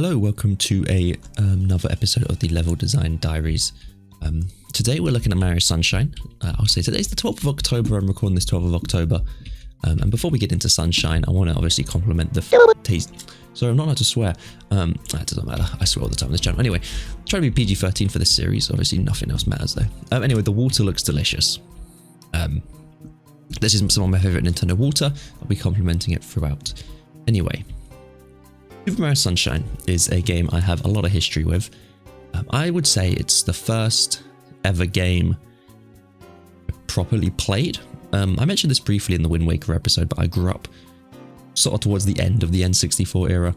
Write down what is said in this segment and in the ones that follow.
Hello, welcome to another episode of the Level Design Diaries. Today we're looking at Mario Sunshine. I'll say today's the 12th of October. I'm recording this 12th of October. And before we get into Sunshine, I want to obviously compliment the taste. Sorry, I'm not allowed to swear. That doesn't matter. I swear all the time on this channel. Anyway, trying to be PG-13 for this series. Obviously, nothing else matters though. Anyway, the water looks delicious. This is some of my favorite Nintendo water. I'll be complimenting it throughout. Anyway, Super Mario Sunshine is a game I have a lot of history with. I would say it's the first ever game I properly played. I mentioned this briefly in the Wind Waker episode, but I grew up sort of towards the end of the N64 era,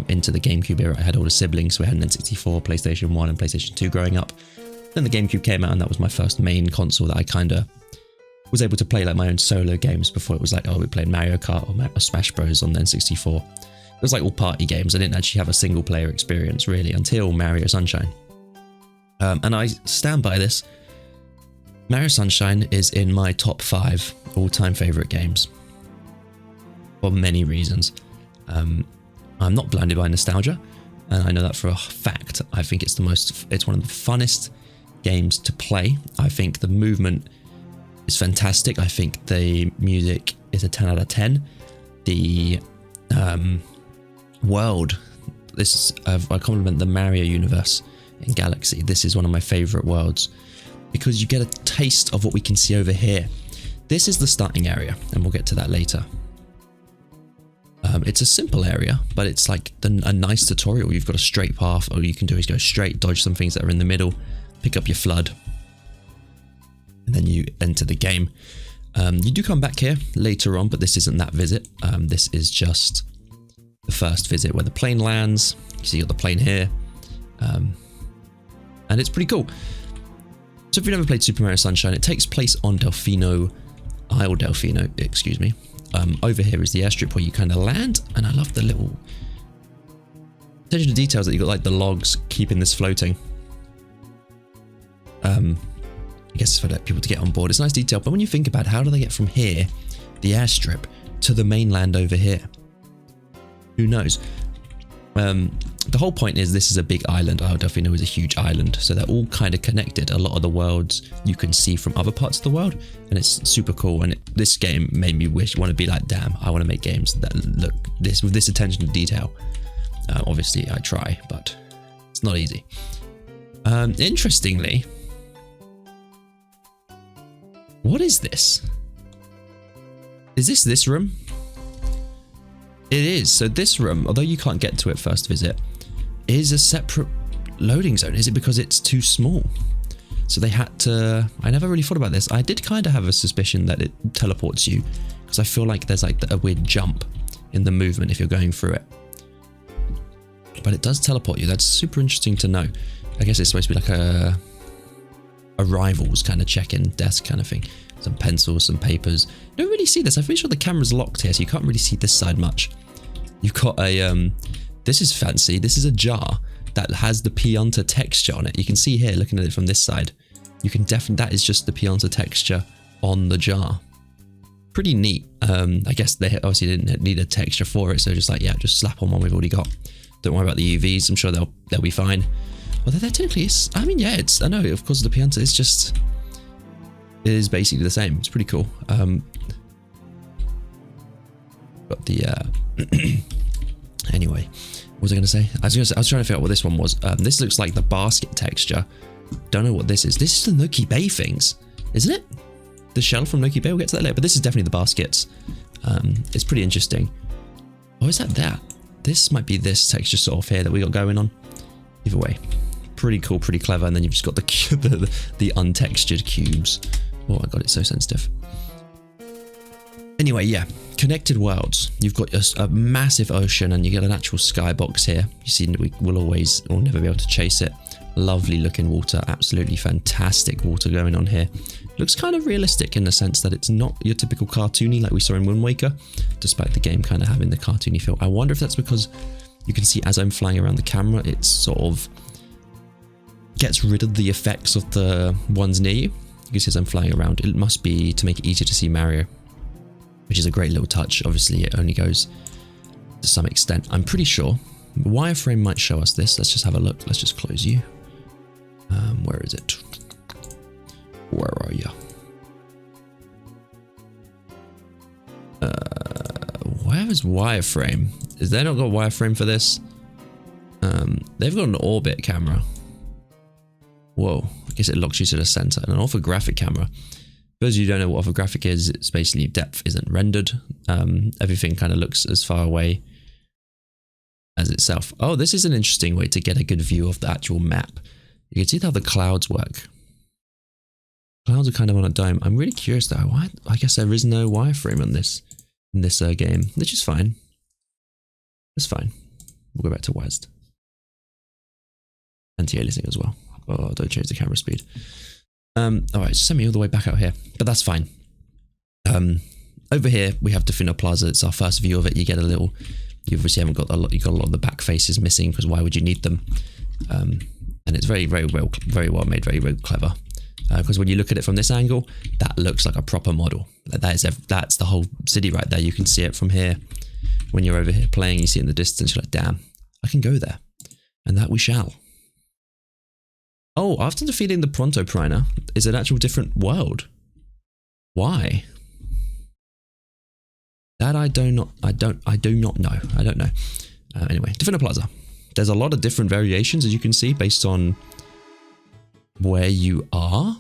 into the GameCube era. I had older siblings, so we had an N64, PlayStation 1 and PlayStation 2 growing up. Then the GameCube came out and that was my first main console that I kind of was able to play like my own solo games before it was like, oh, we played Mario Kart or Smash Bros on the N64. It was like all party games. I didn't actually have a single player experience really until Mario Sunshine. And I stand by this. Mario Sunshine is in my top 5 all-time favorite games for many reasons. I'm not blinded by nostalgia, and I know that for a fact. I think it's one of the funnest games to play. I think the movement is fantastic. I think the music is a 10 out of 10. The world, I compliment the Mario universe in Galaxy. This is one of my favorite worlds because you get a taste of what we can see over here. This is the starting area, and we'll get to that later. It's a simple area, but it's like a nice tutorial. You've got a straight path. All you can do is go straight, dodge some things that are in the middle, pick up your flood, and then you enter the game. You do come back here later on, but this isn't that visit. This is just the first visit where the plane lands. You see you got the plane here, and it's pretty cool. So if you've never played Super Mario Sunshine, it takes place on Isle Delfino, excuse me. Over here is the airstrip where you kind of land, and I love the little attention to details that you got, like the logs keeping this floating. I guess it's for people to get on board. It's nice detail, but when you think about how do they get from here, the airstrip, to the mainland over here? Who knows? The whole point is this is a big island. Isle Delfino is a huge island, so they're all kind of connected. A lot of the worlds you can see from other parts of the world, and it's super cool. And this game made me want to be like, damn, I want to make games that look with this attention to detail. Obviously, I try, but it's not easy. Interestingly, what is this? Is this room? It is. So this room, although you can't get to it first visit, is a separate loading zone. Is it because it's too small? So they had to... I never really thought about this. I did kind of have a suspicion that it teleports you, because I feel like there's like a weird jump in the movement if you're going through it. But it does teleport you. That's super interesting to know. I guess it's supposed to be like a arrivals kind of check-in desk kind of thing. Some pencils, some papers. You don't really see this. I'm pretty sure the camera's locked here, so you can't really see this side much. You've got a, this is fancy. This is a jar that has the Pianta texture on it. You can see here, looking at it from this side, you can definitely, that is just the Pianta texture on the jar. Pretty neat. I guess they obviously didn't need a texture for it, so just like, yeah, just slap on one we've already got. Don't worry about the UVs. I'm sure they'll be fine. Although that technically is, I mean, yeah, it's, I know, of course, the Pianta is just, it is basically the same. It's pretty cool. Got the, anyway, what was I going to say? I was trying to figure out what this one was. This looks like the basket texture. Don't know what this is. This is the Noki Bay things, isn't it? The shell from Noki Bay. We'll get to that later, but this is definitely the baskets. It's pretty interesting. Oh, is that? This might be this texture sort of here that we got going on. Either way, pretty cool, pretty clever. And then you've just got the untextured cubes. Oh my god, it's so sensitive. Anyway, yeah, connected worlds. You've got a massive ocean, and you get an actual skybox here. You see, we'll never be able to chase it. Lovely looking water, absolutely fantastic water going on here. Looks kind of realistic in the sense that it's not your typical cartoony like we saw in Wind Waker, despite the game kind of having the cartoony feel. I wonder if that's because you can see as I'm flying around the camera, it sort of gets rid of the effects of the ones near you. You can see as I'm flying around, it must be to make it easier to see Mario, which is a great little touch. Obviously, it only goes to some extent. I'm pretty sure Wireframe might show us this. Let's just have a look. Let's just close you. Where is it? Where are you? Where is wireframe? Is they not got wireframe for this? They've got an orbit camera. Whoa, I guess it locks you to the center. And an orthographic camera. For those of you who don't know what orthographic is, it's basically depth isn't rendered. Everything kind of looks as far away as itself. Oh, this is an interesting way to get a good view of the actual map. You can see how the clouds work. Clouds are kind of on a dome. I'm really curious though. Why? I guess there is no wireframe on this in this game, which is fine. It's fine. We'll go back to WASD. Anti-aliasing as well. Oh, don't change the camera speed. Alright, send me all the way back out here. But that's fine. Over here, we have Defino Plaza. It's our first view of it. You get a little... You obviously haven't got a lot... You've got a lot of the back faces missing, because why would you need them? And it's very well made, very clever. Because when you look at it from this angle, that looks like a proper model. That's the whole city right there. You can see it from here. When you're over here playing, you see it in the distance, you're like, damn, I can go there. And that we shall. Oh, after defeating the Pronto Priner, is an actual different world. Why? That I do not know. I don't know. Anyway, Defino Plaza. There's a lot of different variations, as you can see, based on where you are.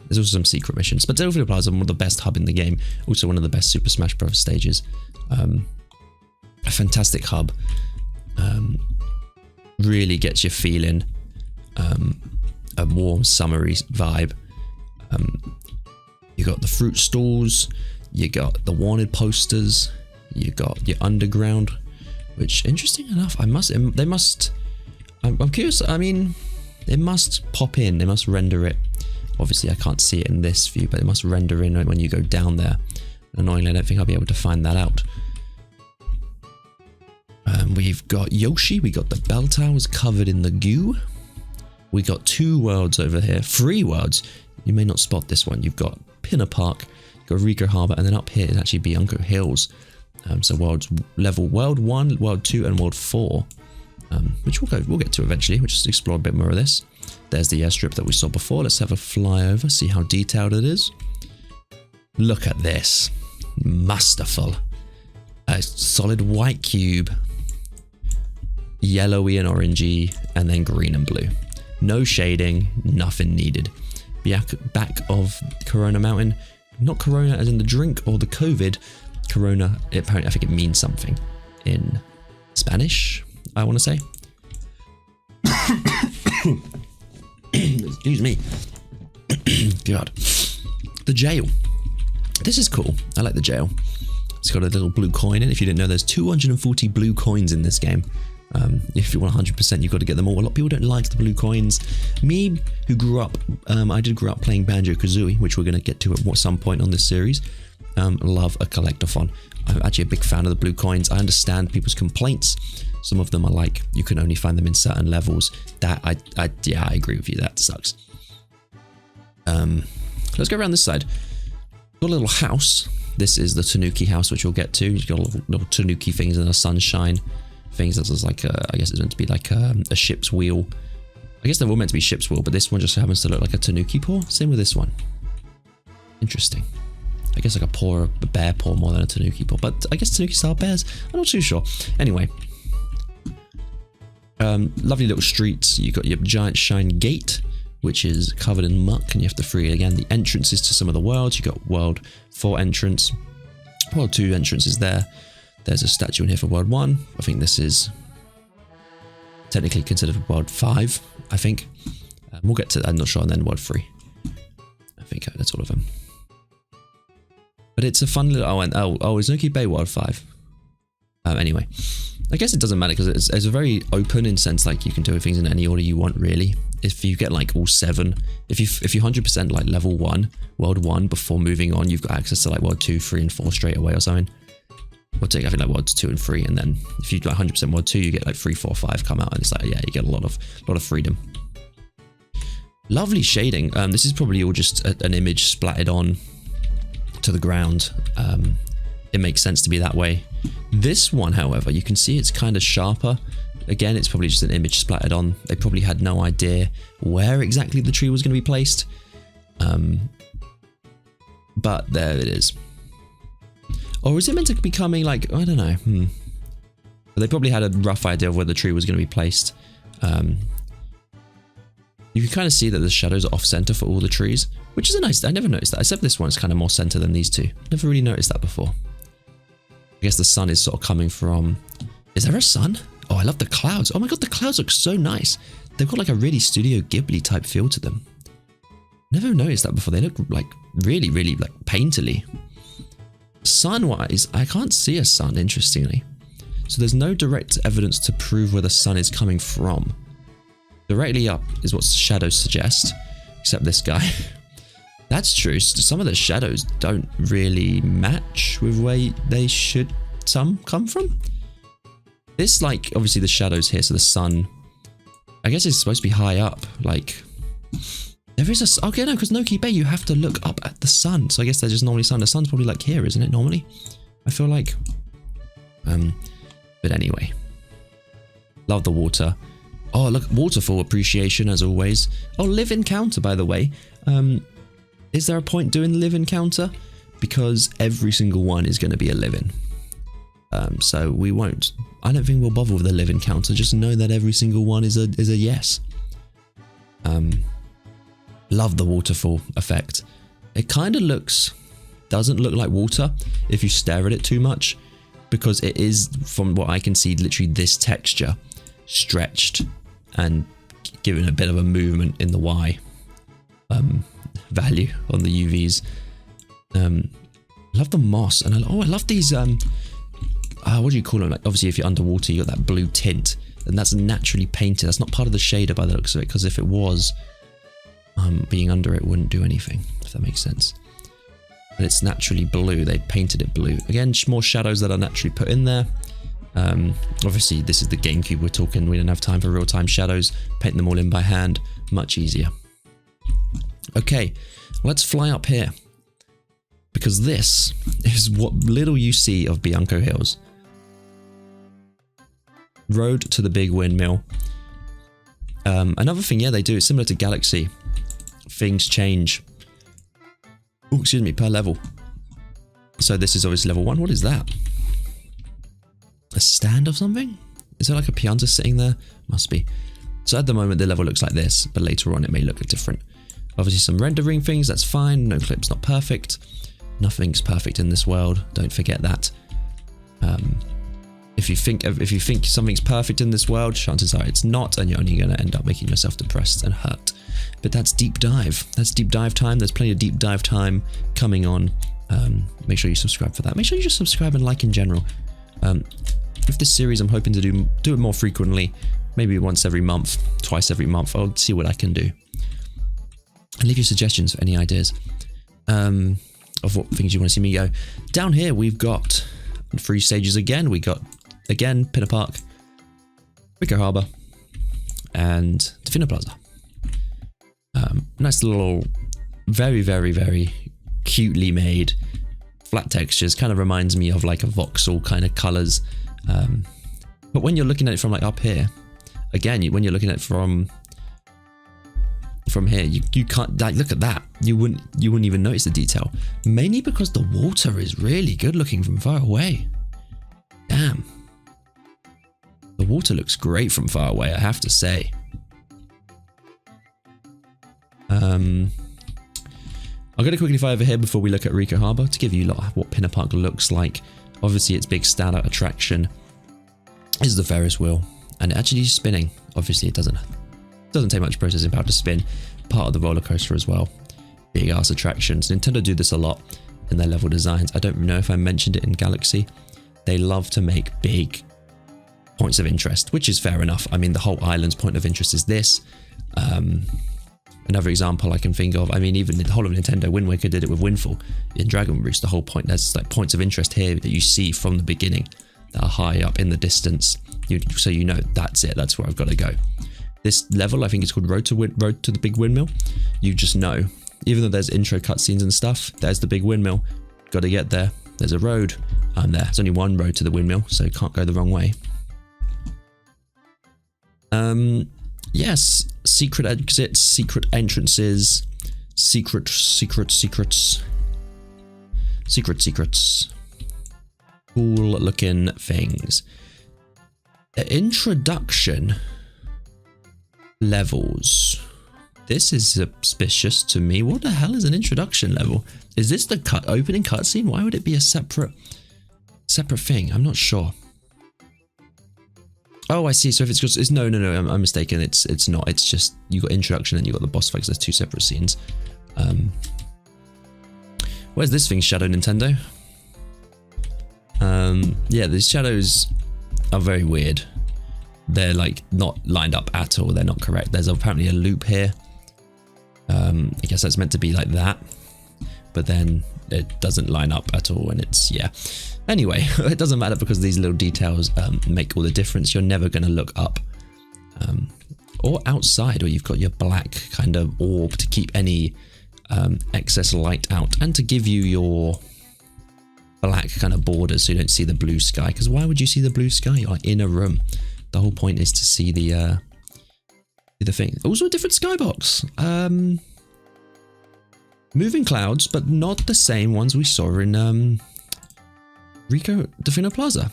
There's also some secret missions, but Defino Plaza is one of the best hub in the game. Also one of the best Super Smash Bros. Stages. A fantastic hub. Really gets you feeling a warm, summery vibe. You got the fruit stalls, you got the wanted posters, you got your underground, which, interesting enough, I'm curious. I mean, it must pop in, they must render it. Obviously, I can't see it in this view, but it must render in when you go down there. Annoyingly, I don't think I'll be able to find that out. We've got Yoshi, we got the bell towers covered in the goo. We got 2 worlds over here, 3 worlds. You may not spot this one. You've got Pinner Park, you've got Rico Harbour, and then up here is actually Bianco Hills. So world 1, world 2, and world 4, which we'll get to eventually. We'll just explore a bit more of this. There's the airstrip that we saw before. Let's have a flyover, see how detailed it is. Look at this, masterful. A solid white cube, yellowy and orangey, and then green and blue. No shading, nothing needed. Back of Corona Mountain, not Corona as in the drink or the COVID. Corona, apparently I think it means something in Spanish, I want to say. Excuse me. God. The jail. This is cool. I like the jail. It's got a little blue coin in it. If you didn't know, there's 240 blue coins in this game. If you want 100%, you've got to get them all. A lot of people don't like the blue coins. Me, who grew up, I did grow up playing Banjo-Kazooie, which we're going to get to at some point on this series. Love a collectathon. I'm actually a big fan of the blue coins. I understand people's complaints. Some of them are like, you can only find them in certain levels. That, yeah, I agree with you. That sucks. Let's go around this side. Got a little house. This is the Tanuki house, which we'll get to. You've got little Tanuki things and a sunshine things. That's like, I guess it's meant to be like a ship's wheel. I guess they're all meant to be ship's wheel, but this one just happens to look like a Tanuki paw. Same with this one. Interesting. I guess like a bear paw more than a Tanuki paw, but I guess Tanuki style bears. I'm not too sure. Anyway, lovely little streets. You've got your giant shine gate, which is covered in muck, and you have to free it again. The entrances to some of the worlds. You got World 4 entrance, World 2 entrances there. There's a statue in here for World 1. I think this is technically considered World 5, I think. We'll get to that, I'm not sure, and then World 3. I think that's all of them. But it's a fun little... Oh, is Nuki Bay World 5? Anyway, I guess it doesn't matter because it's a very open in sense, like you can do things in any order you want, really. If you get like all 7, if you 100% like level 1, World 1 before moving on, you've got access to like World 2, 3, and 4 straight away or something. We'll take, I think, like Worlds 2 and 3, and then if you do 100% World 2, you get like 3, 4, 5 come out, and it's like, yeah, you get a lot of freedom. Lovely shading. This is probably all just an image splattered on to the ground. It makes sense to be that way. This one, however, you can see it's kind of sharper. Again, it's probably just an image splattered on. They probably had no idea where exactly the tree was going to be placed. But there it is. Or is it meant to be coming like, I don't know. But they probably had a rough idea of where the tree was going to be placed. You can kind of see that the shadows are off center for all the trees, which is a nice, I never noticed that, except this one's kind of more center than these two. Never really noticed that before. I guess the sun is sort of coming from, is there a sun? Oh, I love the clouds. Oh my God, the clouds look so nice. They've got like a really Studio Ghibli type feel to them. Never noticed that before. They look like really, really like painterly. Sun-wise, I can't see a sun, interestingly. So there's no direct evidence to prove where the sun is coming from. Directly up is what shadows suggest, except this guy. That's true. Some of the shadows don't really match with where they should some come from. This, like, obviously the shadows here, so the sun, I guess it's supposed to be high up, like, there is a, okay, no, because Noki Bay, you have to look up at the sun, so I guess there's just normally sun. The sun's probably like here, isn't it, normally? I feel like. But anyway. Love the water. Oh, look, waterfall appreciation as always. Oh, live encounter, by the way. Is there a point doing the live encounter? Because every single one is going to be a live-in. So we won't. I don't think we'll bother with the live encounter. Just know that every single one is a yes. Love the waterfall effect. It kind of doesn't look like water if you stare at it too much, because it is, from what I can see, literally this texture stretched and given a bit of a movement in the Y value on the UVs. Love the moss, and I love these what do you call them? Like, obviously if you're underwater you got that blue tint, and that's naturally painted. That's not part of the shader by the looks of it, because if it was, being under it wouldn't do anything, if that makes sense. But it's naturally blue. They painted it blue. Again, more shadows that are naturally put in there. Obviously this is the GameCube we're talking. We don't have time for real-time shadows. Paint them all in by hand. Much easier. Okay, let's fly up here, because this is what little you see of Bianco Hills. Road to the big windmill. Another thing, yeah, they do, it's similar to Galaxy. Things change. Oh, excuse me, per level. So this is obviously level 1. What is that? A stand of something? Is there like a Pianta sitting there? Must be. So at the moment the level looks like this, but later on it may look different. Obviously some rendering things, that's fine. No clip's not perfect. Nothing's perfect in this world. Don't forget that. If you think something's perfect in this world, chances are it's not, and you're only going to end up making yourself depressed and hurt. But that's deep dive. That's deep dive time. There's plenty of deep dive time coming on. Make sure you subscribe for that. Make sure you just subscribe and like in general. With this series, I'm hoping to do it more frequently. Maybe once every month, twice every month. I'll see what I can do. And leave your suggestions for any ideas of what things you want to see me go. Down here, we've got 3 stages again. We got, again, Pinner Park, Wicker Harbour, and Defino Plaza. Nice little, very, very, very cutely made flat textures. Kind of reminds me of like a voxel kind of colours. But when you're looking at it from like up here, again, when you're looking at it from here, you can't, like, look at that. You wouldn't even notice the detail. Mainly because the water is really good looking from far away. Damn. The water looks great from far away, I have to say. I'm going to quickly fly over here before we look at Rico Harbour to give you a lot of what Pinner Park looks like. Obviously, its big standout attraction is the Ferris wheel, and it actually is spinning. Obviously, it doesn't take much processing power to spin. Part of the roller coaster as well. Big ass attractions. Nintendo do this a lot in their level designs. I don't know if I mentioned it in Galaxy. They love to make big points of interest, which is fair enough. I mean, the whole island's point of interest is this. Another example I can think of, I mean, even the whole of Nintendo, Wind Waker did it with Windfall. In Dragon Roost, the whole point, there's like points of interest here that you see from the beginning that are high up in the distance. So you know, that's it, that's where I've got to go. This level, I think it's called Road to the Big Windmill. You just know, even though there's intro cutscenes and stuff, there's the big windmill. Got to get there. There's a road. I'm there. There's only one road to the windmill, so you can't go the wrong way. Yes, secret exits, secret entrances, secrets. Cool looking things. Introduction levels. This is suspicious to me. What the hell is an introduction level? Is this the opening cutscene? Why would it be a separate thing? I'm not sure. Oh, I see. So if it's just, no, I'm mistaken. It's not. It's just you got introduction and you got the boss fights. There's two separate scenes. Where's this thing, Shadow Nintendo? Yeah, these shadows are very weird. They're like not lined up at all. They're not correct. There's apparently a loop here. I guess that's meant to be like that, but then it doesn't line up at all, and it's, yeah. Anyway, it doesn't matter because these little details make all the difference. You're never going to look up or outside, or you've got your black kind of orb to keep any excess light out and to give you your black kind of borders so you don't see the blue sky. Because why would you see the blue sky? You're in a room. The whole point is to see the thing. Also a different skybox. Moving clouds, but not the same ones we saw in Rico Defino Plaza.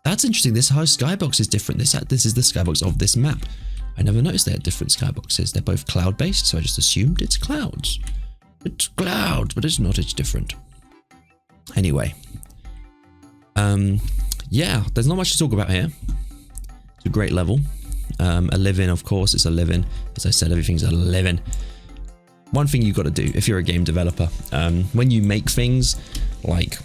That's interesting. This whole skybox is different. This is the skybox of this map. I never noticed they had different skyboxes. They're both cloud-based, so I just assumed it's clouds. It's clouds, but it's not. It's different. Anyway. Yeah, there's not much to talk about here. It's a great level. A live-in, of course. It's a live-in. As I said, everything's a live-in. One thing you've got to do if you're a game developer, when you make things like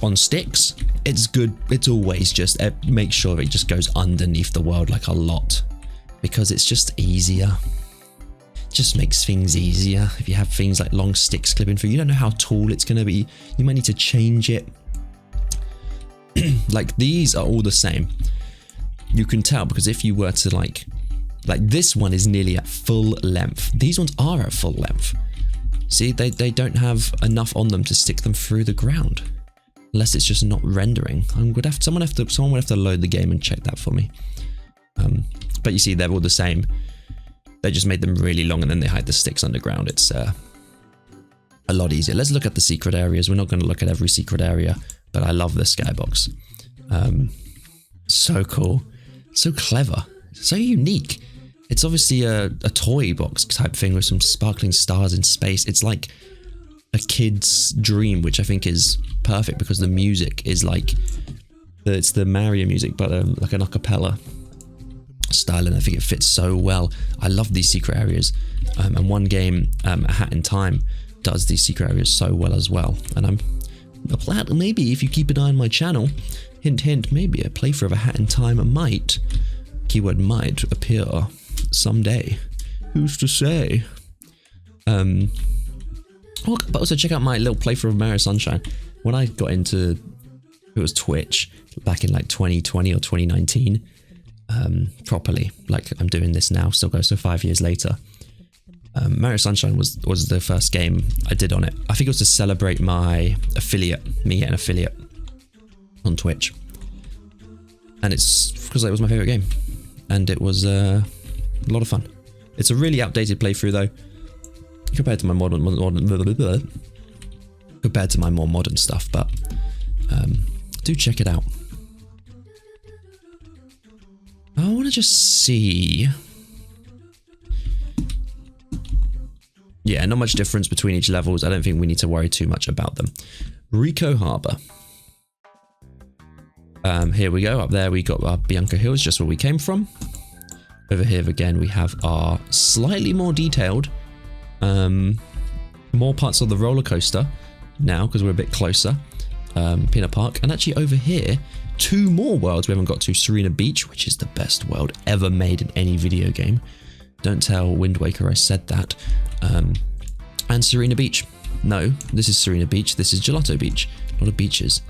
on sticks, it's good. It's always just make sure it just goes underneath the world like a lot, because it's just easier. It just makes things easier. If you have things like long sticks clipping through, you don't know how tall it's going to be. You might need to change it. Like these are all the same. You can tell because if you were to like this one is nearly at full length. These ones are at full length. See, they don't have enough on them to stick them through the ground, unless it's just not rendering. Someone would have to load the game and check that for me. But you see, they're all the same. They just made them really long and then they hide the sticks underground. It's a lot easier. Let's look at the secret areas. We're not going to look at every secret area, but I love this skybox. So cool, so clever, so unique. It's obviously a toy box type thing with some sparkling stars in space. It's like a kid's dream, which I think is perfect because the music is like, it's the Mario music, but like an a cappella style, and I think it fits so well. I love these secret areas, and one game, A Hat in Time, does these secret areas so well as well. And I'm glad maybe if you keep an eye on my channel, hint hint, maybe a playthrough of A Hat in Time might, keyword might, appear someday. Who's to say? But also check out my little playthrough of Mario Sunshine. When I got into, it was Twitch back in like 2020 or 2019, properly, like I'm doing this now, still goes so 5 years later. Mario Sunshine was the first game I did on it. I think it was to celebrate my affiliate, me getting an affiliate on Twitch. And it's because it was my favorite game. And it was a lot of fun. It's a really outdated playthrough though, compared to my more modern stuff, but do check it out. I want to just see. Yeah, not much difference between each levels. I don't think we need to worry too much about them. Rico Harbor. Here we go. Up there we got our Bianca Hills, just where we came from. Over here again we have our slightly more detailed, more parts of the roller coaster now because we're a bit closer. Peanut Park, and actually over here, two more worlds we haven't got to. Serena Beach, which is the best world ever made in any video game. Don't tell Wind Waker I said that. And Serena Beach. No, this is Serena Beach. This is Gelato Beach. A lot of beaches.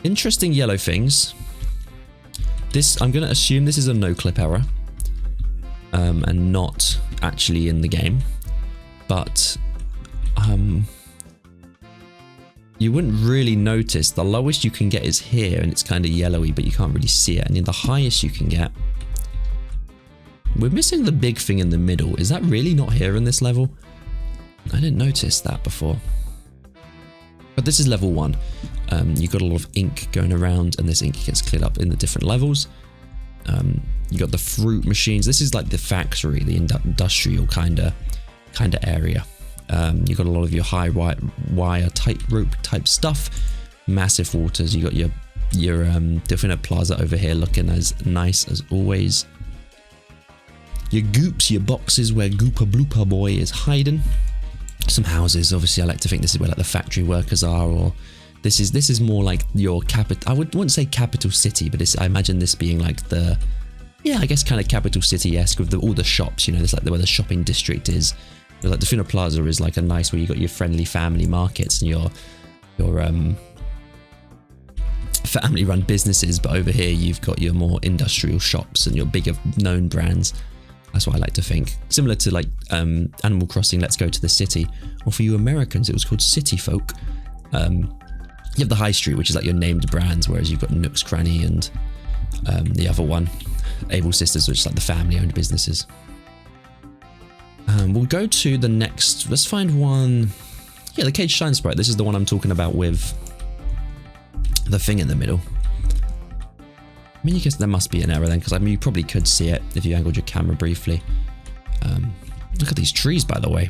Interesting yellow things. This, I'm going to assume this is a no-clip error. And not actually in the game. But, you wouldn't really notice. The lowest you can get is here, and it's kind of yellowy, but you can't really see it. And then the highest you can get We're missing the big thing in the middle. Is that really not here in this level? I didn't notice that before. But this is level 1. You've got a lot of ink going around, and this ink gets cleared up in the different levels. You got the fruit machines. This is like the factory, the industrial kind of area. You've got a lot of your high wire tightrope type stuff. Massive waters. You got your Definite Plaza over here looking as nice as always. Your goops, your boxes where Goopa Blooper Boy is hiding. Some houses. Obviously, I like to think this is where like the factory workers are, or this is more like your capital. I wouldn't say capital city, but I imagine this being like the, I guess kind of capital city-esque with all the shops. You know, it's like where the shopping district is. Like the Definite Plaza is like a nice where you got your friendly family markets and your family-run businesses, but over here you've got your more industrial shops and your bigger known brands. That's what I like to think. Similar to like Animal Crossing Let's Go to the City, or for you Americans it was called City Folk. You have the High Street, which is like your named brands, whereas you've got Nook's Cranny and the other one, Able Sisters, which is like the family-owned businesses. We'll go to the next. Let's find one. Yeah, the Cage Shine Sprite. This is the one I'm talking about with the thing in the middle. I mean, you guess there must be an error then, because I mean, you probably could see it if you angled your camera briefly. Look at these trees, by the way.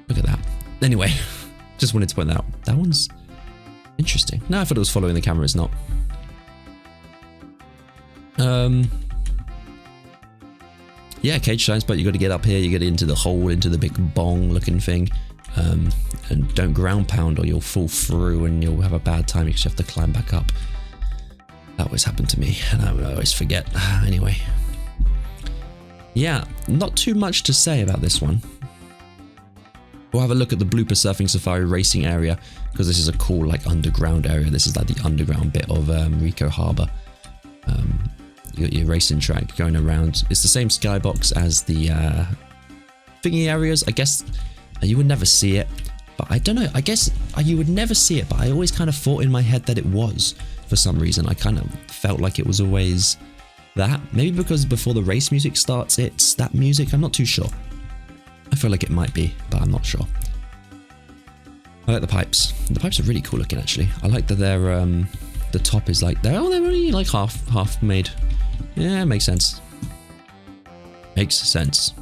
Look at that. Anyway, just wanted to point that out. That one's interesting. No, I thought it was following the camera. It's not. Yeah, Cage Shines, but you got to get up here. You get into the hole, into the big bong-looking thing, and don't ground pound or you'll fall through and you'll have a bad time because you have to climb back up. That always happened to me, and I would always forget. Anyway, yeah, not too much to say about this one. We'll have a look at the Blooper Surfing Safari racing area, because this is a cool like underground area. This is like the underground bit of Rico Harbor. You got your racing track going around. It's the same skybox as the thingy areas. I guess you would never see it, but I don't know. I guess you would never see it, but I always kind of thought in my head that it was for some reason. I kind of felt like it was always that. Maybe because before the race music starts, it's that music. I'm not too sure. I feel like it might be, but I'm not sure. I like the pipes. The pipes are really cool looking, actually. I like that they're the top is like they're only like half made. Yeah, makes sense. Makes sense.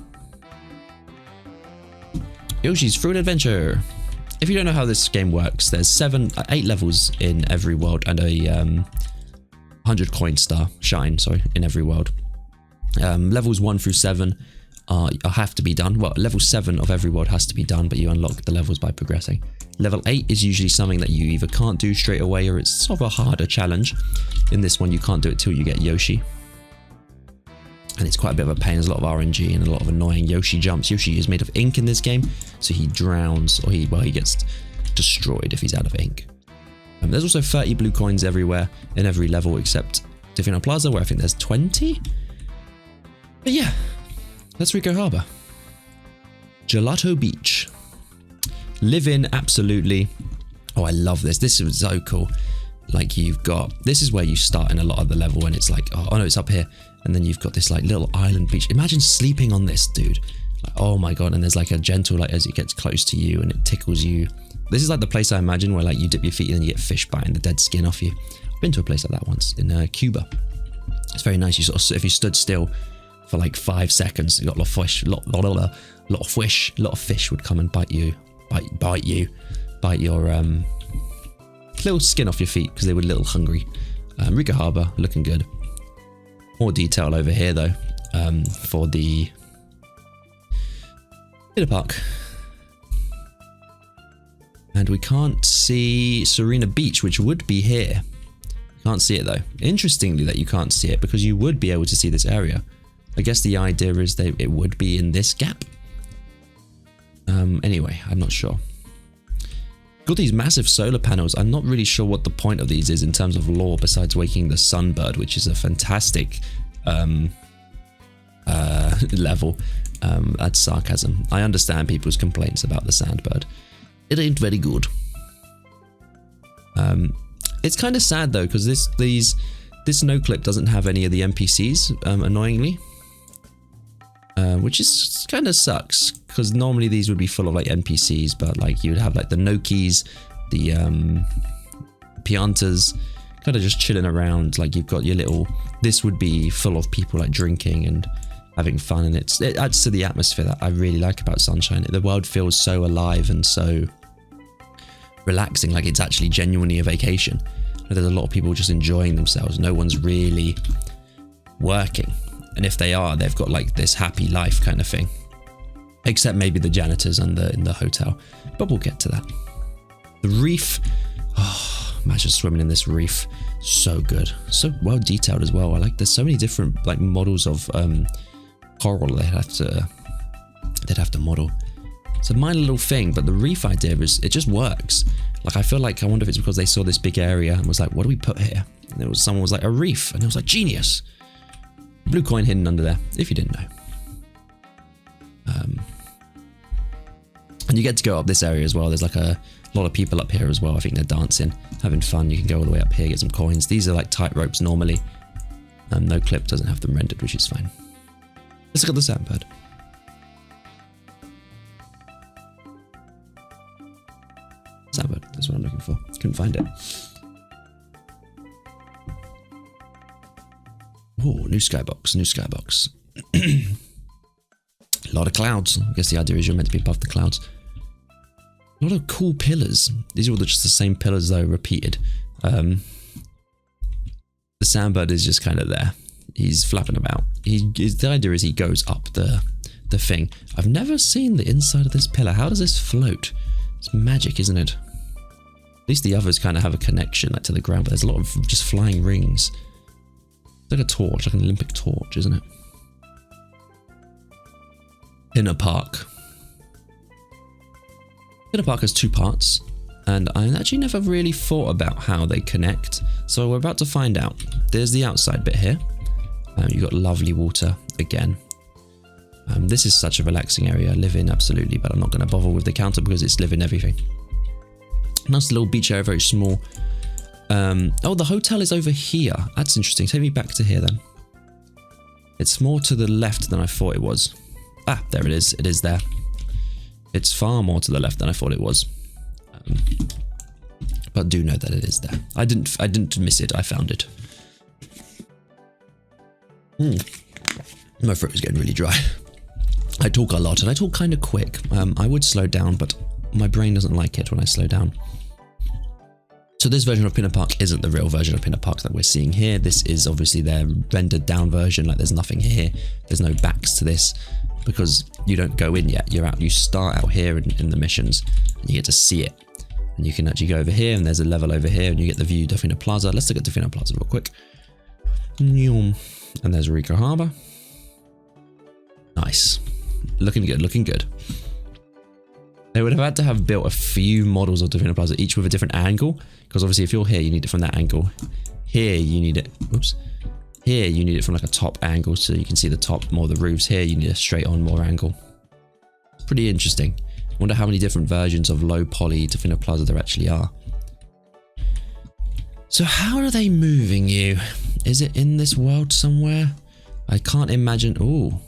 Yoshi's Fruit Adventure. If you don't know how this game works, there's 8 levels in every world and a 100 coin star shine, sorry, in every world. Levels 1 through 7 have to be done. Well, level 7 of every world has to be done, but you unlock the levels by progressing. Level 8 is usually something that you either can't do straight away or it's sort of a harder challenge. In this one, you can't do it till you get Yoshi. And it's quite a bit of a pain. There's a lot of RNG and a lot of annoying Yoshi jumps. Yoshi is made of ink in this game, so he drowns or he gets destroyed if he's out of ink. There's also 30 blue coins everywhere in every level except Definite Plaza, where I think there's 20. But yeah, that's Rico Harbor. Gelato Beach. Live in, absolutely. Oh, I love this. This is so cool. Like you've got, this is where you start in a lot of the level and it's like, oh no, it's up here. And then you've got this like little island beach. Imagine sleeping on this, dude. Like, oh my God. And there's like a gentle, like as it gets close to you and it tickles you. This is like the place I imagine where like you dip your feet in and you get fish biting the dead skin off you. I've been to a place like that once in Cuba. It's very nice. You sort of, if you stood still for like 5 seconds, you got a lot of fish, a lot of fish would come and bite you, bite your little skin off your feet because they were a little hungry. Rico Harbor, looking good. More detail over here though, for the Pitter Park. And we can't see Serena Beach, which would be here. Can't see it though. Interestingly that you can't see it because you would be able to see this area. I guess the idea is that it would be in this gap. Anyway, I'm not sure. Got these massive solar panels. I'm not really sure what the point of these is in terms of lore besides waking the sunbird, which is a fantastic level. That's sarcasm. I understand people's complaints about the sandbird. It ain't very good. It's kind of sad though, because This no clip doesn't have any of the NPCs, annoyingly. Which is kind of sucks, because normally these would be full of like NPCs, but like you would have like the Nokis, the Piantas, kind of just chilling around. Like you've got your little, this would be full of people like drinking and having fun, and it adds to the atmosphere that I really like about Sunshine. The world feels so alive and so relaxing, like it's actually genuinely a vacation. There's a lot of people just enjoying themselves. No one's really working. And if they are, they've got like this happy life kind of thing. Except maybe the janitors and in the hotel. But we'll get to that. The reef. Oh, imagine swimming in this reef. So good. So well detailed as well. I like, there's so many different like models of coral they'd have to model. It's a minor little thing, but the reef idea is, it just works. Like I feel like, I wonder if it's because they saw this big area and was like, what do we put here? And someone was like, a reef. And it was like, genius. Blue coin hidden under there, if you didn't know. And you get to go up this area as well. There's like a lot of people up here as well. I think they're dancing, having fun. You can go all the way up here, get some coins. These are like tight ropes normally. No clip doesn't have them rendered, which is fine. Let's look at the sandbird. Sandbird, that's what I'm looking for. Couldn't find it. Oh, new skybox, new skybox. A lot of clouds. I guess the idea is you're meant to be above the clouds. A lot of cool pillars. These are all just the same pillars though, repeated. The sandbird is just kind of there. He's flapping about. The idea is he goes up the thing. I've never seen the inside of this pillar. How does this float? It's magic, isn't it? At least the others kind of have a connection like, to the ground, but there's a lot of just flying rings. It's like a torch, like an Olympic torch, isn't it? Pinner Park. Pinner Park has two parts, and I actually never really thought about how they connect, so we're about to find out. There's the outside bit here. You've got lovely water again. This is such a relaxing area. Live in, absolutely, but I'm not going to bother with the counter because it's live in everything. Nice little beach area, very small. Oh, the hotel is over here. That's interesting. Take me back to here then. It's more to the left than I thought it was. Ah, there it is. It is there. It's far more to the left than I thought it was. But do know that it is there. I didn't miss it. I found it. My throat is getting really dry. I talk a lot and I talk kind of quick. I would slow down, but my brain doesn't like it when I slow down. So this version of Pinner Park isn't the real version of Pinner Park that we're seeing here. This is obviously their rendered down version. Like there's nothing here. There's no backs to this because you don't go in yet. You're out. You start out here in the missions and you get to see it. And you can actually go over here and there's a level over here and you get the view Defina Plaza. Let's look at Defina Plaza real quick. And there's Rica Harbour. Nice. Looking good, looking good. They would have had to have built a few models of Defina Plaza, each with a different angle. Because obviously if you're here, you need it from that angle. Here, you need it, whoops. Here, you need it from like a top angle so you can see the top, more of the roofs. Here, you need a straight on more angle. Pretty interesting. I wonder how many different versions of low poly Defina Plaza there actually are. So how are they moving you? Is it in this world somewhere? I can't imagine. Oh,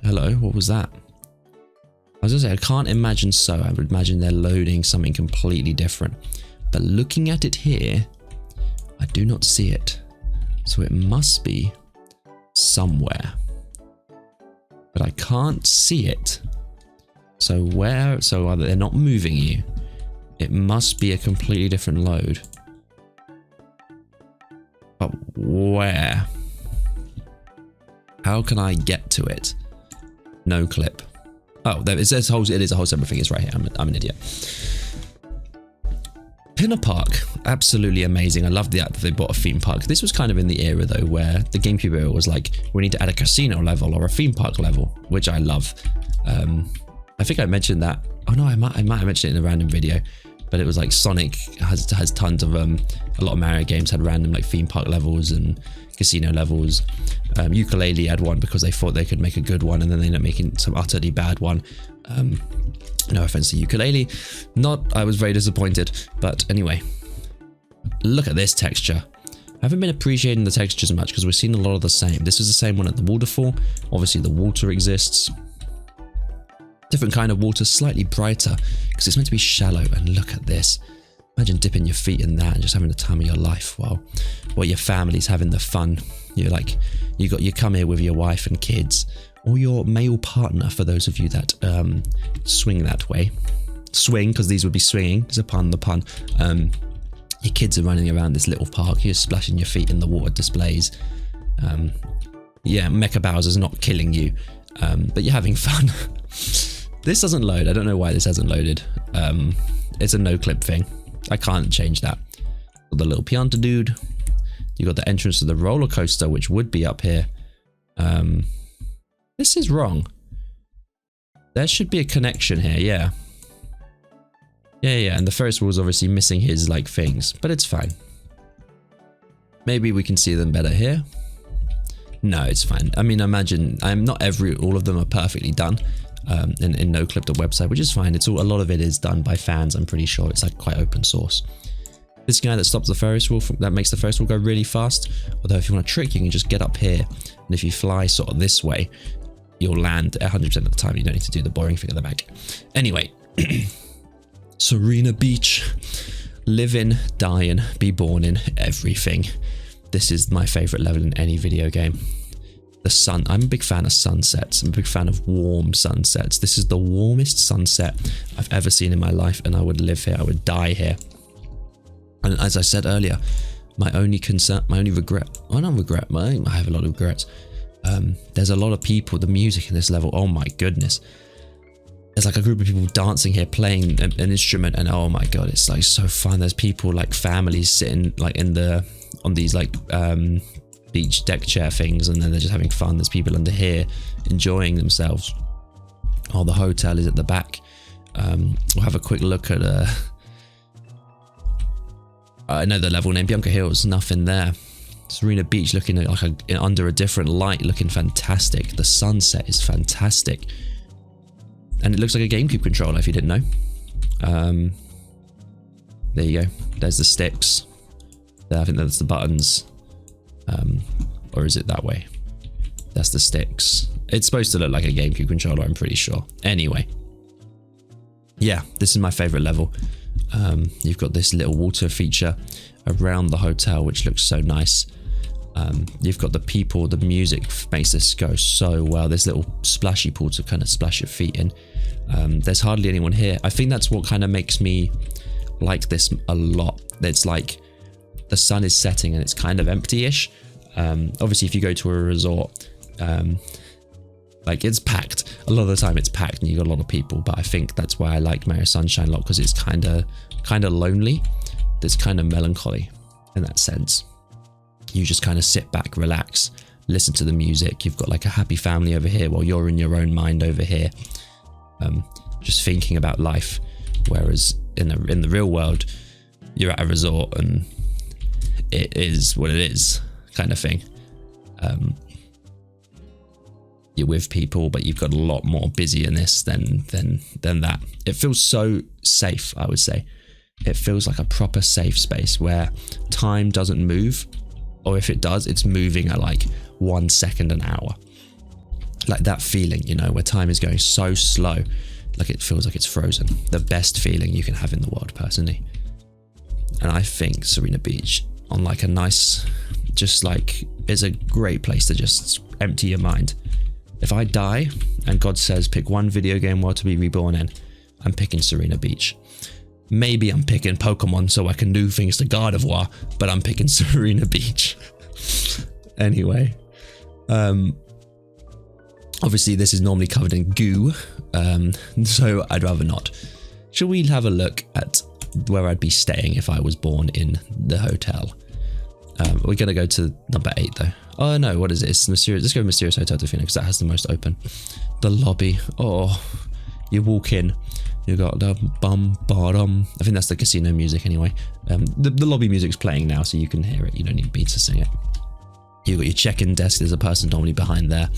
hello, what was that? I was gonna say, I can't imagine so. I would imagine they're loading something completely different. But looking at it here, I do not see it. So it must be somewhere. But I can't see it. So where, so either they're not moving you. It must be a completely different load. But where? How can I get to it? No clip. Oh, it is a whole separate thing. It's right here. I'm an idiot. Pinner Park, absolutely amazing. I love that they bought a theme park. This was kind of in the era though, where the GameCube era was like, we need to add a casino level or a theme park level, which I love. I think I mentioned that. Oh no, I might have mentioned it in a random video, but it was like Sonic has tons of a lot of Mario games had random like theme park levels and casino levels. Ukulele had one because they thought they could make a good one and then they ended up making some utterly bad one. No offense to Ukulele, I was very disappointed, but anyway, look at this texture. I haven't been appreciating the textures much because we're seeing a lot of the same. This is the same one at the waterfall. Obviously the water exists. Different kind of water, slightly brighter because it's meant to be shallow. And look at this. Imagine dipping your feet in that and just having the time of your life while your family's having the fun. You come here with your wife and kids, or your male partner for those of you that swing that way. Swing, because these would be swinging. It's a pun, the pun. Your kids are running around this little park. You're splashing your feet in the water displays. Yeah, Mecha Bowser's not killing you, but you're having fun. This doesn't load. I don't know why this hasn't loaded. It's a no clip thing. I can't change that. Got the little Pianta dude. You got the entrance to the roller coaster, which would be up here. This is wrong. There should be a connection here. Yeah. Yeah. And the Ferris wheel is obviously missing his like things, but it's fine. Maybe we can see them better here. No, it's fine. I mean, imagine not all of them are perfectly done. In no clip the website, which is fine. A lot of it is done by fans. I'm pretty sure it's like quite open source. This guy that stops the Ferris wheel, that makes the Ferris wheel go really fast. Although if you want a trick, you can just get up here, and if you fly sort of this way, you'll land 100% of the time. You don't need to do the boring thing at the back. Anyway, Serena Beach, live in, die in, be born in, everything. This is my favorite level in any video game. The sun. I'm a big fan of sunsets. I'm a big fan of warm sunsets. This is the warmest sunset I've ever seen in my life, and I would live here. I would die here. And as I said earlier, my only regret. I don't regret. I have a lot of regrets. There's a lot of people. The music in this level. Oh my goodness. There's like a group of people dancing here, playing an instrument, and oh my god, it's like so fun. There's people like families sitting like on these like beach deck chair things, and then they're just having fun. There's people under here enjoying themselves. Oh, the hotel is at the back. We'll have a quick look at I know the level name, Bianca Hills, nothing there. Serena Beach looking like under a different light, looking fantastic. The sunset is fantastic. And it looks like a GameCube controller if you didn't know. There you go. There's the sticks. I think that's the buttons. Or is it that way? That's the sticks. It's supposed to look like a GameCube controller, I'm pretty sure. Anyway. Yeah, this is my favorite level. You've got this little water feature around the hotel, which looks so nice. You've got the people, the music makes this go so well. There's little splashy pool to kind of splash your feet in. There's hardly anyone here. I think that's what kind of makes me like this a lot. It's like the sun is setting and it's kind of empty-ish. Obviously, if you go to a resort, like it's packed. A lot of the time it's packed and you got a lot of people, but I think that's why I like Mario Sunshine a lot, because it's kind of lonely. There's kind of melancholy in that sense. You just kind of sit back, relax, listen to the music. You've got like a happy family over here while you're in your own mind over here, just thinking about life. Whereas in the real world, you're at a resort and it is what it is, kind of thing. You're with people, but you've got a lot more busyness than that. It feels so safe, I would say. It feels like a proper safe space where time doesn't move, or if it does, it's moving at like 1 second an hour. Like that feeling, you know, where time is going so slow, like it feels like it's frozen. The best feeling you can have in the world, personally. And I think Serena Beach on like a nice, just like, is a great place to just empty your mind. If I die and God says pick one video game world to be reborn in, I'm picking Serena Beach. Maybe I'm picking Pokemon so I can do things to God of War, but I'm picking Serena Beach. Anyway, obviously this is normally covered in goo, so I'd rather not. Shall we have a look at where I'd be staying if I was born in the hotel? We're going to go to number 8 though. Oh no, what is it? It's Mysterious. Let's go Mysterious Hotel to Phoenix. That has the most open. The lobby. Oh, you walk in. You got the bum bottom. I think that's the casino music anyway. The lobby music's playing now, so you can hear it. You don't need me to sing it. You got your check-in desk. There's a person normally behind there.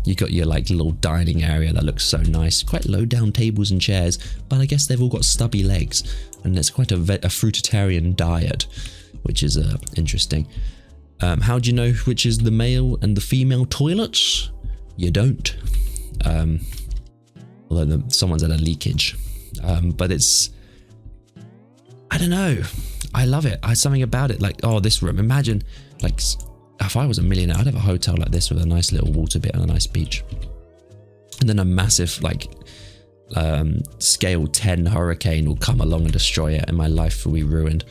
You got your like little dining area that looks so nice. Quite low down tables and chairs, but I guess they've all got stubby legs, and it's quite a fruitarian diet, which is interesting. How do you know which is the male and the female toilets? You don't. Although someone's had a leakage. But it's, I don't know. I love it. Something about it, like, oh, this room. Imagine, like, if I was a millionaire, I'd have a hotel like this with a nice little water bit and a nice beach. And then a massive, like, scale 10 hurricane will come along and destroy it, and my life will be ruined.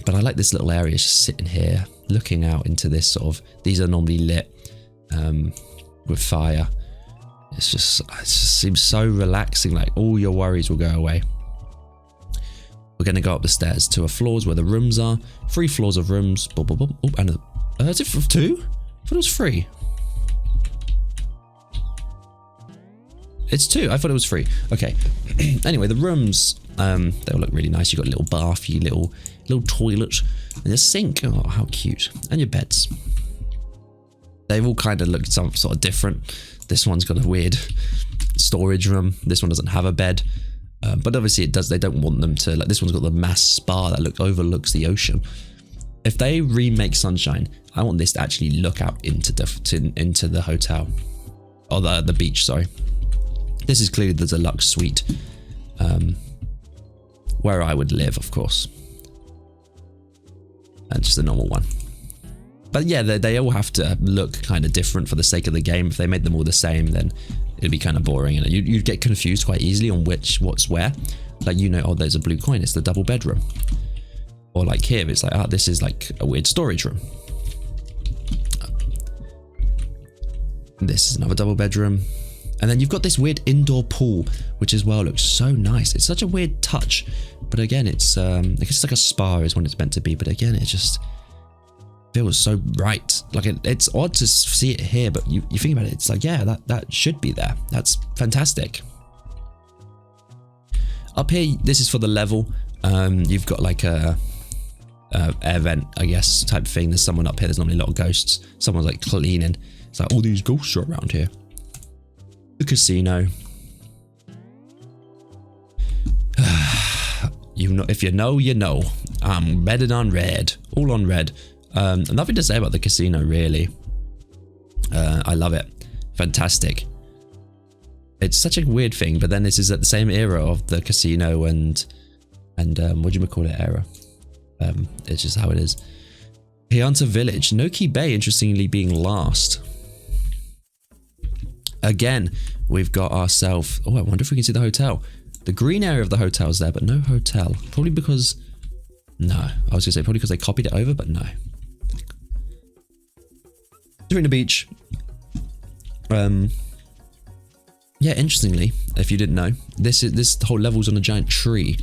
But I like this little area, just sitting here, looking out into this sort of, these are normally lit with fire. It just seems so relaxing, like all your worries will go away. We're going to go up the stairs to a floors where the rooms are. 3 floors of rooms. Boop, boop, boop. Oh, and is it 2? I thought it was 3. It's 2. I thought it was 3. Okay. Anyway, the rooms, they'll look really nice. You've got a little bath, little toilet, and a sink. Oh, how cute. And your beds. They've all kind of looked some sort of different. This one's got a weird storage room. This one doesn't have a bed. But obviously it does. They don't want them to, like, this one's got the mass spa that overlooks the ocean. If they remake Sunshine, I want this to actually look out into the hotel. Or the beach, sorry. This is clearly the deluxe suite. Where I would live, of course. And just a normal one. But yeah, they all have to look kind of different for the sake of the game. If they made them all the same, then it'd be kind of boring. And you'd get confused quite easily on what's where. Like, oh, there's a blue coin. It's the double bedroom. Or like here, it's like, oh, this is like a weird storage room. This is another double bedroom. And then you've got this weird indoor pool, which as well looks so nice. It's such a weird touch. But again, it's I guess it's like a spa is what it's meant to be. But again, it just feels so right. Like it's odd to see it here, but you think about it, it's like, yeah, that should be there. That's fantastic. Up here, this is for the level. You've got like a air vent, I guess, type thing. There's someone up here. There's normally a lot of ghosts. Someone's like cleaning. It's like all these ghosts are around here. The casino. If you know, you know. I'm betting on red. All on red. Nothing to say about the casino, really. I love it. Fantastic. It's such a weird thing, but then this is at the same era of the casino and what do you call it era? It's just how it is. Pianta Village. Noki Bay, interestingly, being last. Again, we've got ourselves... Oh, I wonder if we can see the hotel. The green area of the hotel is there, but no hotel. Probably because... No. I was going to say probably because they copied it over, but no. During the beach. Yeah, interestingly, if you didn't know, this whole level's on a giant tree.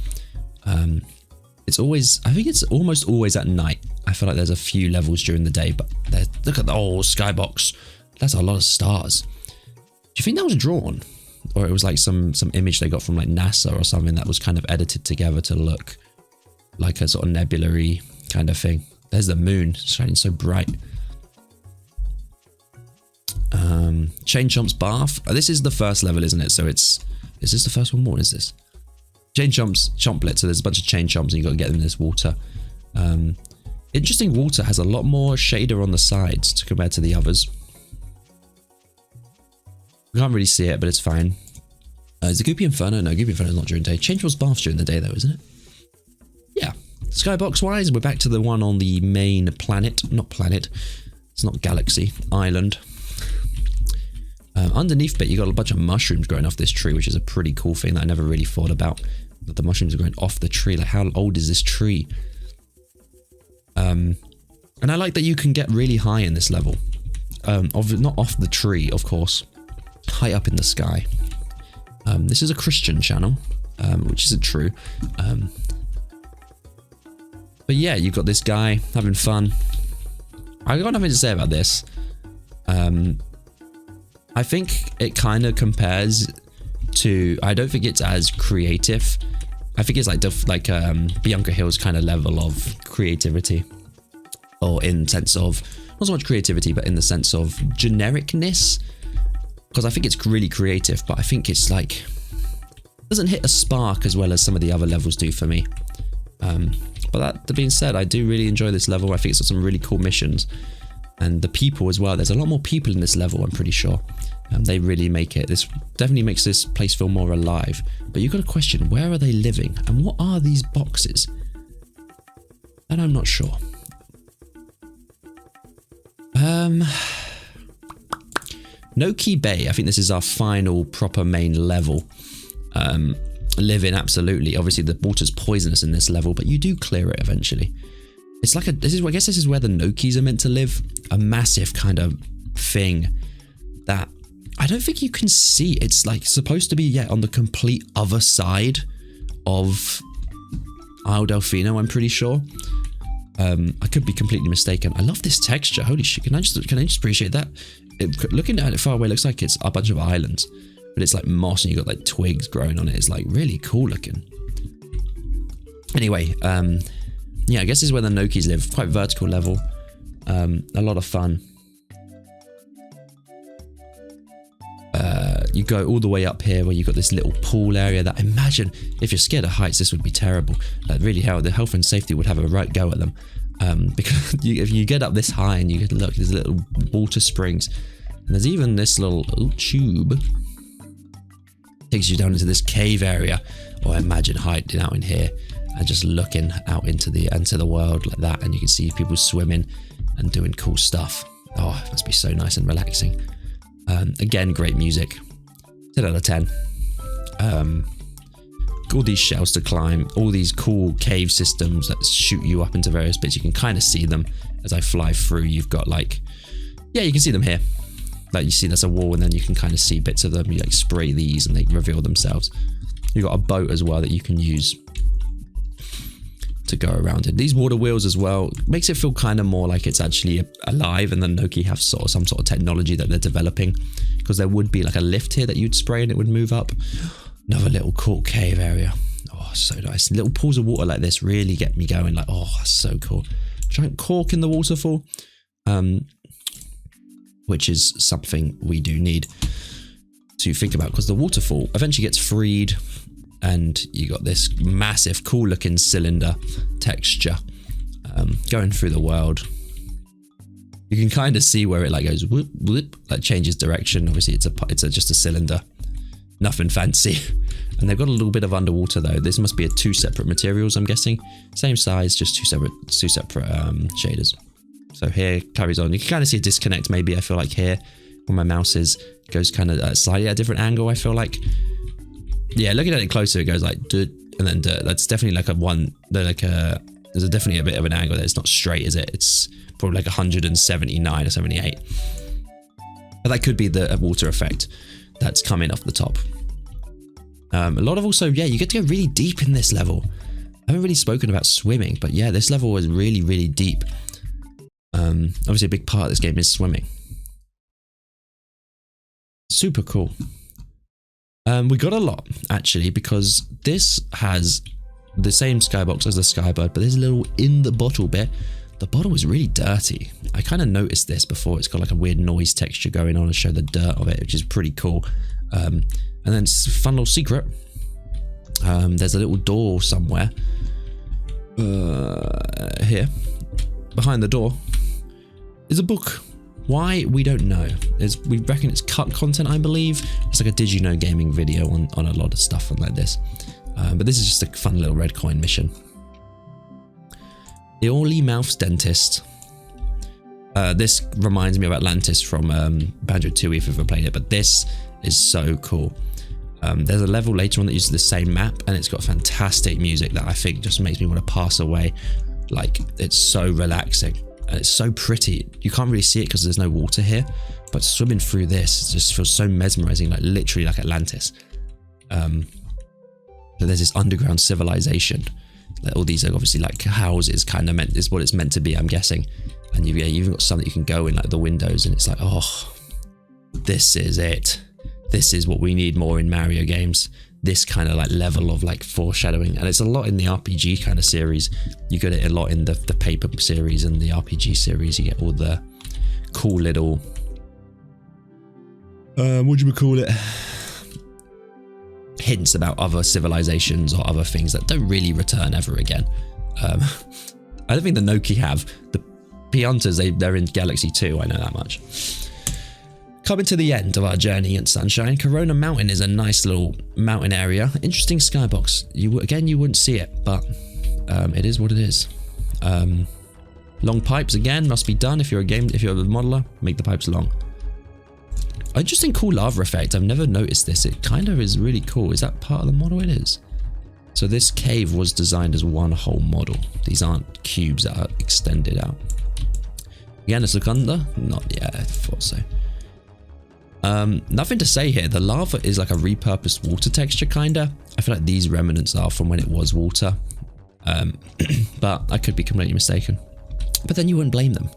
It's always... I think it's almost always at night. I feel like there's a few levels during the day, but look at the whole skybox. That's a lot of stars. Do you think that was drawn? Or it was like some image they got from like NASA or something that was kind of edited together to look like a sort of nebulary kind of thing. There's the moon shining so bright. Chain Chomp's bath. Oh, this is the first level, isn't it? So is this the first one? What is this? Chain Chomp's chomplet. So there's a bunch of chain chomps and you've got to get them in this water. Interesting, water has a lot more shader on the sides compared to the others. We can't really see it, but it's fine. Is it Goopy Inferno? No, Goopy Inferno is not during day. Chain Chomp's bath during the day though, isn't it? Yeah. Skybox wise, we're back to the one on the main planet. Not planet. It's not galaxy. Island. Underneath bit, you got a bunch of mushrooms growing off this tree, which is a pretty cool thing that I never really thought about. That the mushrooms are growing off the tree. Like, how old is this tree? And I like that you can get really high in this level. Not off the tree, of course. High up in the sky. This is a Christian channel, which isn't true. But yeah, you've got this guy having fun. I got nothing to say about this. I think it kind of compares to... I don't think it's as creative. I think it's like Bianca Hill's kind of level of creativity. Or in sense of... Not so much creativity, but in the sense of genericness. Because I think it's really creative, but I think it's like... doesn't hit a spark as well as some of the other levels do for me. But that being said, I do really enjoy this level. I think it's got some really cool missions. And the people as well. There's a lot more people in this level, I'm pretty sure. They really make it. This definitely makes this place feel more alive. But you've got to question, where are they living? And what are these boxes? And I'm not sure. No-Key Bay. I think this is our final proper main level. Live in, absolutely. Obviously, the water's poisonous in this level, but you do clear it eventually. It's like I guess this is where the No-Keys are meant to live. A massive kind of thing that I don't think you can see. It's like supposed to be, on the complete other side of Isle Delfino, I'm pretty sure. I could be completely mistaken. I love this texture. Holy shit! Can I just appreciate that? Looking at it far away, it looks like it's a bunch of islands, but it's like moss and you got like twigs growing on it. It's like really cool looking. Anyway, I guess this is where the No-Keys live. Quite vertical level. A lot of fun. You go all the way up here where you've got this little pool area that, imagine if you're scared of heights, this would be terrible. Really, how the health and safety would have a right go at them. Because if you get up this high and you look, there's little water springs. And there's even this little tube. Takes you down into this cave area. Or imagine hiding out in here and just looking out into the world like that. And you can see people swimming and doing cool stuff. Oh, it must be so nice and relaxing. Again, great music. 10 out of 10. All these shells to climb, all these cool cave systems that shoot you up into various bits. You can kind of see them as I fly through. You've got you can see them here. Like you see there's a wall and then you can kind of see bits of them. You like spray these and they reveal themselves. You've got a boat as well that you can use to go around it. These water wheels as well makes it feel kind of more like it's actually alive, and then No-Key have some sort of technology that they're developing, because there would be like a lift here that you'd spray and it would move up. Another little cool cave area. Oh, so nice. Little pools of water like this really get me going. Like, oh, so cool. Giant cork in the waterfall, which is something we do need to think about, because the waterfall eventually gets freed and you got this massive cool looking cylinder texture going through the world. You can kind of see where it like goes whoop whoop, like changes direction. Obviously it's just a cylinder, nothing fancy. And they've got a little bit of underwater though. This must be two separate materials, I'm guessing. Same size, just two separate shaders. So here carries on. You can kind of see a disconnect maybe, I feel like here where my mouse is, goes kind of slightly at a different angle, I feel like. Yeah, looking at it closer, it goes like and then that's definitely like there's definitely a bit of an angle there. It's not straight, is it? It's probably like 179 or 78. But that could be the water effect that's coming off the top. A lot of also, you get to go really deep in this level. I haven't really spoken about swimming, but yeah, this level was really, really deep. Obviously a big part of this game is swimming. Super cool. We got a lot actually, because this has the same skybox as the Skybird, but there's a little in the bottle bit. The bottle is really dirty. I kind of noticed this before. It's got like a weird noise texture going on and show the dirt of it, which is pretty cool. And then it's a fun little secret. There's a little door somewhere here. Behind the door is a book. Why, we don't know. We reckon it's cut content, I believe. It's like a Did You Know gaming video on a lot of stuff like this. But this is just a fun little red coin mission. The Orly Mouth's Dentist. This reminds me of Atlantis from Banjo-Tooie if you've ever played it, but this is so cool. There's a level later on that uses the same map, and it's got fantastic music that I think just makes me want to pass away. Like, it's so relaxing. And it's so pretty. You can't really see it because there's no water here, but swimming through this just feels so mesmerizing, like literally like Atlantis. There's this underground civilization. Like all these are obviously like houses, kind of is what it's meant to be, I'm guessing. And you've even got some that you can go in, like the windows, and it's like, oh, this is it. This is what we need more in Mario games. This kind of like level of like foreshadowing, and it's a lot in the RPG kind of series. You get it a lot in the paper series and the RPG series. You get all the cool little what do you call it, hints about other civilizations or other things that don't really return ever again. I don't think the Noki have. The Piantas, they're in Galaxy 2, I know that much. Coming to the end of our journey in Sunshine, Corona Mountain is a nice little mountain area. Interesting skybox. You wouldn't see it, but it is what it is. Long pipes again must be done if you're a modeler. Make the pipes long. Interesting, cool lava effect. I've never noticed this. It kind of is really cool. Is that part of the model? It is. So this cave was designed as one whole model. These aren't cubes that are extended out. Again, let's look under. Not yet. I thought so. Nothing to say here. The lava is like a repurposed water texture, kinda. I feel like these remnants are from when it was water. But I could be completely mistaken. But then you wouldn't blame them.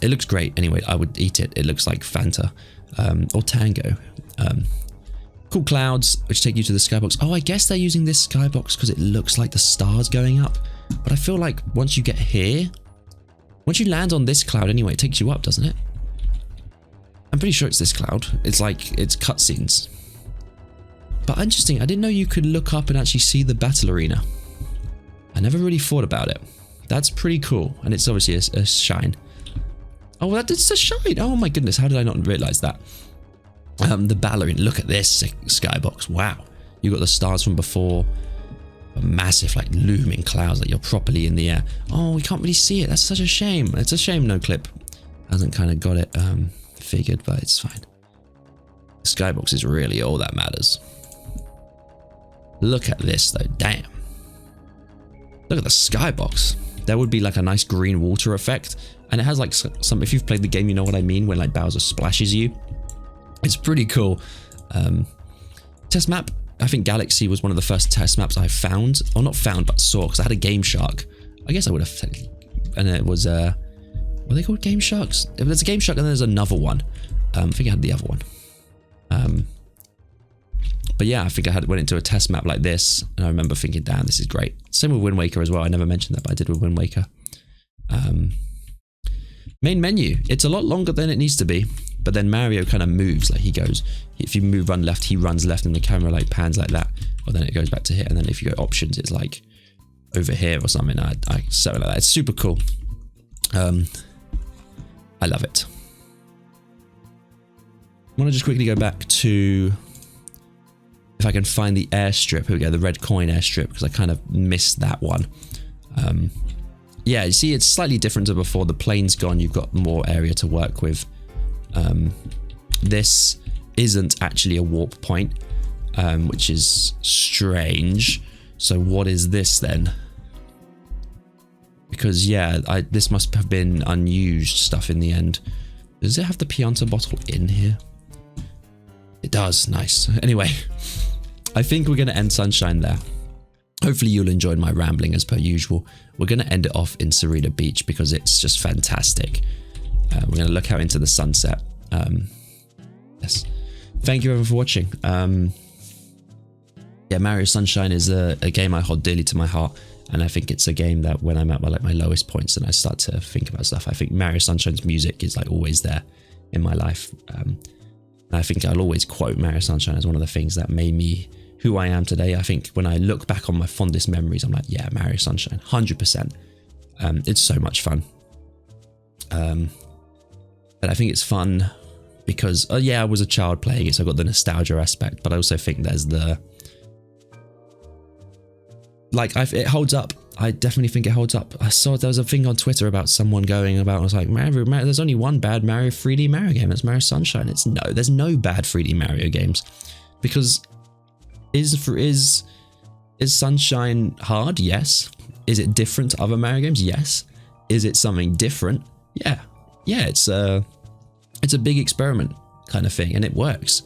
It looks great. Anyway, I would eat it. It looks like Fanta or Tango. Cool clouds, which take you to the skybox. Oh, I guess they're using this skybox because it looks like the stars going up. But I feel like once you get here, once you land on this cloud anyway, it takes you up, doesn't it? I'm pretty sure it's this cloud. It's like, it's cutscenes. But interesting, I didn't know you could look up and actually see the battle arena. I never really thought about it. That's pretty cool. And it's obviously a shine. Oh, it's a shine. Oh my goodness, how did I not realize that? The ballerina, look at this skybox. Wow. You got the stars from before. A massive, like, looming clouds, like you're properly in the air. Oh, we can't really see it. That's such a shame. It's a shame no clip hasn't kind of got it figured, but it's fine. The skybox is really all that matters. Look at this though. Damn. Look at the skybox. There would be like a nice green water effect, and it has like some, if you've played the game, you know what I mean, when like Bowser splashes you. It's pretty cool. Test map. I think Galaxy was one of the first test maps I found, or not found, but saw, because I had a Game Shark. I guess I would have, and it was were they called Game Sharks? There's a Game Shark and there's another one. I think I had the other one. But yeah, I think I went into a test map like this, and I remember thinking, damn, this is great. Same with Wind Waker as well. I never mentioned that, but I did with Wind Waker. Main menu. It's a lot longer than it needs to be, but then Mario kind of moves, like he goes, if you run left, he runs left, and the camera like pans like that, or then it goes back to here, and then if you go options, it's like over here or something. I set it like that. It's super cool. I love it. I want to just quickly go back to, if I can find the airstrip. Here we go, the red coin airstrip, because I kind of missed that one. Yeah, you see, it's slightly different to before. The plane's gone. You've got more area to work with. This isn't actually a warp point, which is strange. So what is this then? Because yeah, this must have been unused stuff in the end. Does it have the Pianta bottle in here? It does. Nice. Anyway, I think we're going to end Sunshine there. Hopefully you'll enjoy my rambling as per usual. We're going to end it off in Serena Beach because it's just fantastic. We're going to look out into the sunset. Yes. Thank you everyone for watching. Yeah, Mario Sunshine is a game I hold dearly to my heart. And I think it's a game that when I'm at my lowest points and I start to think about stuff, I think Mario Sunshine's music is like always there in my life. And I think I'll always quote Mario Sunshine as one of the things that made me who I am today. I think when I look back on my fondest memories, I'm like, yeah, Mario Sunshine, 100%. It's so much fun. But I think it's fun because, yeah, I was a child playing it, so I got the nostalgia aspect, but I also think there's the, like, it holds up. I definitely think it holds up. I saw there was a thing on Twitter about someone going about, I was like, Mario, there's only one bad 3D Mario game. It's Mario Sunshine. There's no bad 3D Mario games, because is Sunshine hard? Yes. Is it different to other Mario games? Yes. Is it something different? Yeah. Yeah, it's a big experiment kind of thing, and it works.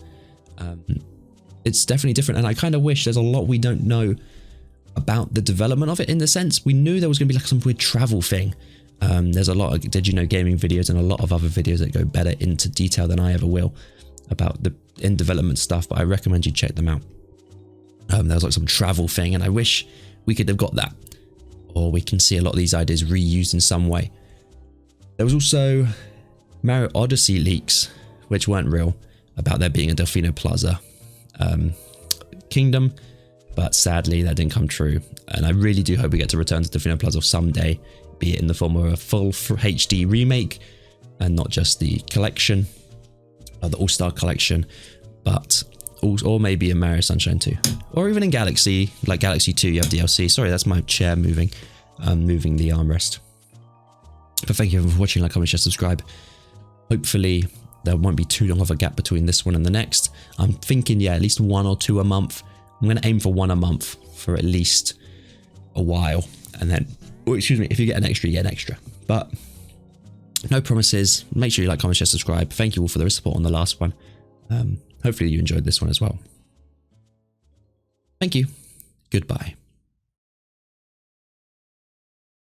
It's definitely different, and I kind of wish there's a lot we don't know about the development of it, in the sense we knew there was going to be like some weird travel thing. There's a lot of Did You Know gaming videos and a lot of other videos that go better into detail than I ever will about the in development stuff, but I recommend you check them out. There was like some travel thing, and I wish we could have got that, or we can see a lot of these ideas reused in some way. There was also Mario Odyssey leaks, which weren't real, about there being a Delfino Plaza kingdom, but sadly that didn't come true. And I really do hope we get to return to Defino Puzzle someday, be it in the form of a full HD remake and not just the collection, the All-Star collection, but or maybe in Mario Sunshine 2, or even in Galaxy, like Galaxy 2, you have DLC. Sorry, that's my chair moving, moving the armrest. But thank you for watching. Like, comment, share, subscribe. Hopefully there won't be too long of a gap between this one and the next. I'm thinking, yeah, at least 1 or 2 a month. I'm going to aim for 1 a month for at least a while, and then, oh, excuse me, if you get an extra, you get an extra. But no promises. Make sure you like, comment, share, subscribe. Thank you all for the support on the last one. Hopefully you enjoyed this one as well. Thank you. Goodbye.